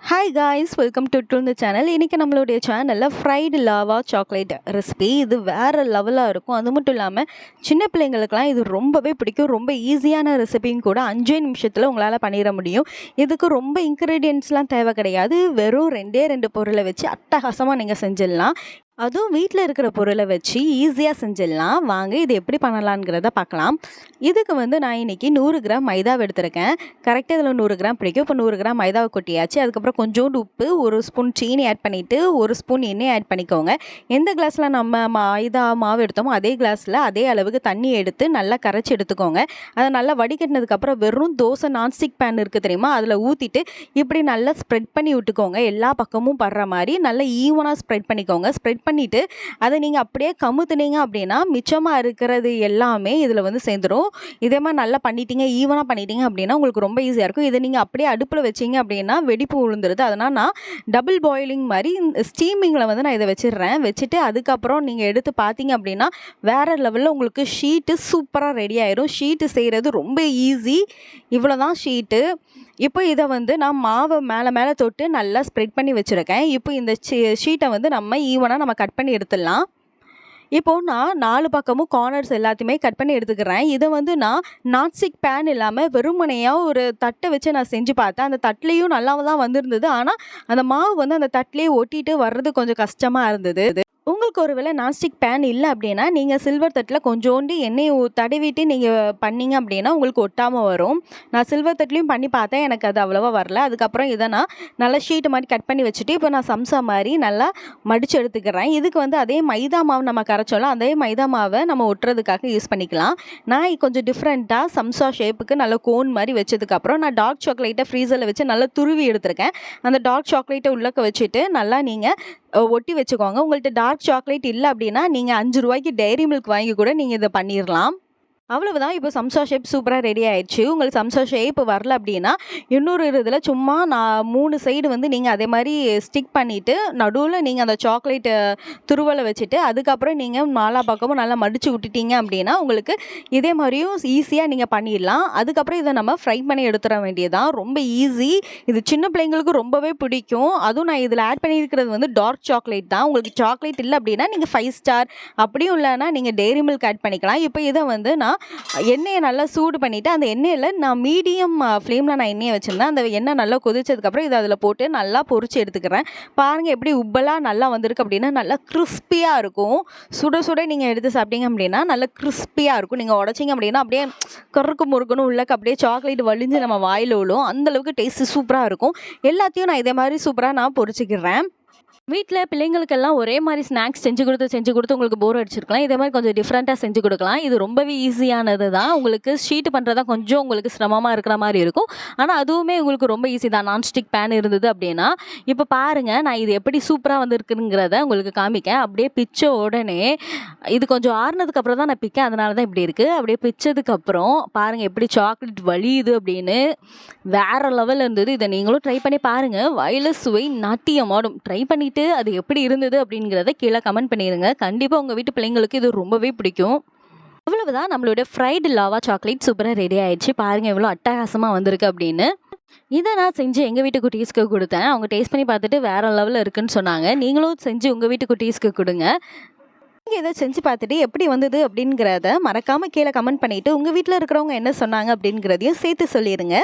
Hi guys, welcome to இந்த channel. இன்றைக்கி நம்மளுடைய சேனலில் ஃப்ரைடு லாவா சாக்லேட் ரெசிபி. இது வேறு லெவலாக இருக்கும். அது மட்டும் இல்லாமல் சின்ன பிள்ளைங்களுக்கெலாம் இது ரொம்பவே பிடிக்கும். ரொம்ப ஈஸியான ரெசிபின்னு கூட 5 நிமிஷத்தில் உங்களால் பண்ணிட முடியும். இதுக்கு ரொம்ப இன்க்ரீடியன்ட்ஸ்லாம் தேவை கிடையாது. வெறும் 2 பொருளை வச்சு அட்டகாசமாக நீங்கள் செஞ்சிடலாம். அதுவும் வீட்டில் இருக்கிற பொருளை வச்சு ஈஸியாக செஞ்சிடலாம். வாங்க இது எப்படி பண்ணலாங்கிறத பார்க்கலாம். இதுக்கு நான் இன்றைக்கி 100 கிராம் மைதாவை எடுத்திருக்கேன். கரெக்டாக இதில் 100 கிராம் பிடிக்கும். இப்போ 100 கிராம் மைதாவை கொட்டியாச்சு. அதுக்கப்புறம் கொஞ்சோண்டு உப்பு, 1 ஸ்பூன் சீனி ஆட் பண்ணிவிட்டு 1 ஸ்பூன் எண்ணெய் ஆட் பண்ணிக்கோங்க. எந்த கிளாஸில் நம்ம மைதா மாவு எடுத்தோமோ அதே கிளாஸில் அதே அளவுக்கு தண்ணி எடுத்து நல்லா கரைச்சி எடுத்துக்கோங்க. அதை நல்லா வடிகட்டினதுக்கப்புறம் வெறும் தோசை நான்ஸ்டிக் பேன் இருக்குது தெரியுமா, அதில் ஊற்றிட்டு இப்படி நல்லா ஸ்ப்ரெட் பண்ணி விட்டுக்கோங்க. எல்லா பக்கமும் படுற மாதிரி நல்லா ஈவனாக ஸ்ப்ரெட் பண்ணிக்கோங்க. ஸ்ப்ரெட் பண்ணிவிட்டு அதை நீங்கள் அப்படியே கமுத்துனீங்க அப்படின்னா மிச்சமாக இருக்கிறது எல்லாமே இதில் சேர்ந்துடும். இதே மாதிரி நல்லா பண்ணிட்டீங்க, ஈவனாக பண்ணிட்டீங்க அப்படின்னா உங்களுக்கு ரொம்ப ஈஸியாக இருக்கும். இதை நீங்கள் அப்படியே அடுப்பில் வச்சிங்க அப்படின்னா வெடிப்பு விழுந்துருது. அதனால் நான் டபுள் பாயிலிங் மாதிரி ஸ்டீமிங்கில் நான் இதை வச்சிடுறேன். வச்சுட்டு அதுக்கப்புறம் நீங்கள் எடுத்து பார்த்தீங்க அப்படின்னா வேறு லெவலில் உங்களுக்கு ஷீட்டு சூப்பராக ரெடி ஆயிரும். ஷீட்டு செய்கிறது ரொம்ப ஈஸி. இவ்வளோ தான் ஷீட்டு. இப்போ இதை நான் மாவை மேலே தொட்டு நல்லா ஸ்ப்ரெட் பண்ணி வச்சுருக்கேன். இப்போ இந்த ஷீட்டை நம்ம ஈவனாக நம்ம கட் பண்ணி எடுத்துடலாம். இப்போது நான் 4 பக்கமும் கார்னர்ஸ் எல்லாத்தையுமே கட் பண்ணி எடுத்துக்கிறேன். இதை நான் நான்ஸ்டிக் பேன் இல்லாமல் வெறுமனையாக ஒரு தட்டை வச்சு நான் செஞ்சு பார்த்தேன். அந்த தட்டிலையும் நல்லா தான் வந்திருந்தது. ஆனால் அந்த மாவு அந்த தட்டிலே ஒட்டிட்டு வர்றது கொஞ்சம் கஷ்டமாக இருந்தது. உங்களுக்கு ஒரு வேளை நான்ஸ்டிக் பேன் இல்லை அப்படின்னா நீங்கள் சில்வர் தட்டில் கொஞ்சோண்டு எண்ணெயை தடவிட்டு நீங்கள் பண்ணிங்க அப்படின்னா உங்களுக்கு ஒட்டாமல் வரும். நான் சில்வர் தட்டிலையும் பண்ணி பார்த்தேன், எனக்கு அது அவ்வளோவா வரல. அதுக்கப்புறம் இதை நான் நல்லா ஷீட்டு மாதிரி கட் பண்ணி வச்சுட்டு இப்போ நான் சம்சா மாதிரி நல்லா மடித்து எடுத்துக்கிறேன். இதுக்கு அதே மைதா மாவு நம்ம கரைச்சோம்ல, அதே மைதா மாவை நம்ம ஒட்டுறதுக்காக யூஸ் பண்ணிக்கலாம். நான் கொஞ்சம் டிஃப்ரெண்ட்டாக சம்சா ஷேப்புக்கு நல்லா கோன் மாதிரி வச்சதுக்கப்புறம் நான் டார்க் சாக்லேட்டை ஃப்ரீசரில் வச்சு நல்லா துருவி எடுத்திருக்கேன். அந்த டார்க் சாக்லேட்டை உள்ளக்க வச்சுட்டு நல்லா நீங்கள் ஒட்டி வச்சுக்கோங்க. உங்கள்கிட்ட டார்க் சாக்லேட் இல்லை அப்படின்னா நீங்கள் 5 ரூபாய்க்கு டைரி மில்க் வாங்கி கூட நீங்கள் இதை பண்ணிடலாம். அவ்வளவுதான். இப்போ சம்சா ஷேப் சூப்பராக ரெடி ஆயிடுச்சு. உங்களுக்கு சம்சா ஷேப் வரல அப்படின்னா இன்னொரு இதில் சும்மா நான் 3 சைடு நீங்கள் அதே மாதிரி ஸ்டிக் பண்ணிவிட்டு நடுவில் நீங்கள் அந்த சாக்லேட்டு துருவலை வச்சுட்டு அதுக்கப்புறம் நீங்கள் 4 பக்கமும் நல்லா மடித்து விட்டுட்டீங்க அப்படின்னா உங்களுக்கு இதே மாதிரியும் ஈஸியாக நீங்கள் பண்ணிடலாம். அதுக்கப்புறம் இதை நம்ம ஃப்ரை பண்ணி எடுத்துட வேண்டியதான். ரொம்ப ஈஸி. இது சின்ன பிள்ளைங்களுக்கு ரொம்பவே பிடிக்கும். அதுவும் நான் இதில் ஆட் பண்ணியிருக்கிறது டார்க் சாக்லேட் தான். உங்களுக்கு சாக்லேட் இல்லை அப்படின்னா நீங்கள் 5 ஸ்டார் அப்படியும் இல்லைன்னா நீங்கள் டைரி மில்க் ஆட் பண்ணிக்கலாம். இப்போ இதை நான் எண்ணெயை நல்லா சூடு பண்ணிவிட்டு அந்த எண்ணெயில் நான் மீடியம் ஃப்ளேமில் நான் எண்ணெயை வச்சுருந்தேன். அந்த எண்ணெய் நல்லா கொதிச்சதுக்கப்புறம் இதை அதில் போட்டு நல்லா பொரிச்சு எடுத்துக்கிறேன். பாருங்கள் எப்படி உப்பலாக நல்லா வந்திருக்கு அப்படின்னா நல்லா கிறிஸ்பியாக இருக்கும். சுட சுட நீங்கள் எடுத்து சாப்பிட்டீங்க அப்படின்னா நல்லா கிறிஸ்பியாக இருக்கும். நீங்கள் உடச்சிங்க அப்படின்னா அப்படியே கருக்கு முறுக்குன்னு உள்ளக்கு அப்படியே சாக்லேட் வலிஞ்சு நம்ம வாயில் விழும். அந்தளவுக்கு டேஸ்ட்டு சூப்பராக இருக்கும். எல்லாத்தையும் நான் இதே மாதிரி சூப்பராக நான் பொரிச்சிக்கிறேன். வீட்டில் பிள்ளைங்களுக்கெல்லாம் ஒரே மாதிரி ஸ்நாக்ஸ் செஞ்சு கொடுத்து உங்களுக்கு போர் அடிச்சிருக்கலாம். இதே மாதிரி கொஞ்சம் டிஃப்ரெண்ட்டாக செஞ்சு கொடுக்கலாம். இது ரொம்பவே ஈஸியானது தான். உங்களுக்கு ஷீட்டு பண்ணுறது தான் கொஞ்சம் உங்களுக்கு சிரமமாக இருக்கிற மாதிரி இருக்கும். ஆனால் அதுவுமே உங்களுக்கு ரொம்ப ஈஸி தான். நான்ஸ்டிக் பேன் இருந்தது அப்படின்னா. இப்போ பாருங்கள், நான் இது எப்படி சூப்பராக வந்திருக்குங்கிறத உங்களுக்கு காமிக்கேன். அப்படியே பிச்ச உடனே இது கொஞ்சம் ஆறுனதுக்கப்புறம் தான் நான் பிக்கேன், அதனால தான் இப்படி இருக்குது. அப்படியே பிச்சதுக்கப்புறம் பாருங்கள் எப்படி சாக்லேட் வலியுது அப்படின்னு. வேறு லெவலில் இருந்தது. இதை நீங்களும் ட்ரை பண்ணி பாருங்கள். வாயில சுவை நாட்டியமாடும். ட்ரை பண்ணிவிட்டு அது எப்படி இருந்தது அப்படிங்கிறத கீழே கமெண்ட் பண்ணிடுங்க. கண்டிப்பாக உங்கள் வீட்டு பிள்ளைங்களுக்கு இது ரொம்பவே பிடிக்கும். அவ்வளவுதான், நம்மளோட ஃப்ரைடு லாவா சாக்லேட் சூப்பராக ரெடி ஆயிடுச்சு. பாருங்கள் எவ்வளோ அட்டகாசமாக வந்திருக்கு அப்படின்னு. இதை நான் செஞ்சு எங்கள் வீட்டு குட்டீஸ்க்கு கொடுத்தேன். அவங்க டேஸ்ட் பண்ணி பார்த்துட்டு வேறு லெவலில் இருக்குன்னு சொன்னாங்க. நீங்களும் செஞ்சு உங்கள் வீட்டு குட்டீஸ்க்கு கொடுங்க. நீங்கள் இதை செஞ்சு பார்த்துட்டு எப்படி வந்தது அப்படிங்கிறத மறக்காமல் கீழே கமெண்ட் பண்ணிவிட்டு உங்கள் வீட்டில் இருக்கிறவங்க என்ன சொன்னாங்க அப்படிங்கிறதையும் சேர்த்து சொல்லிடுங்க.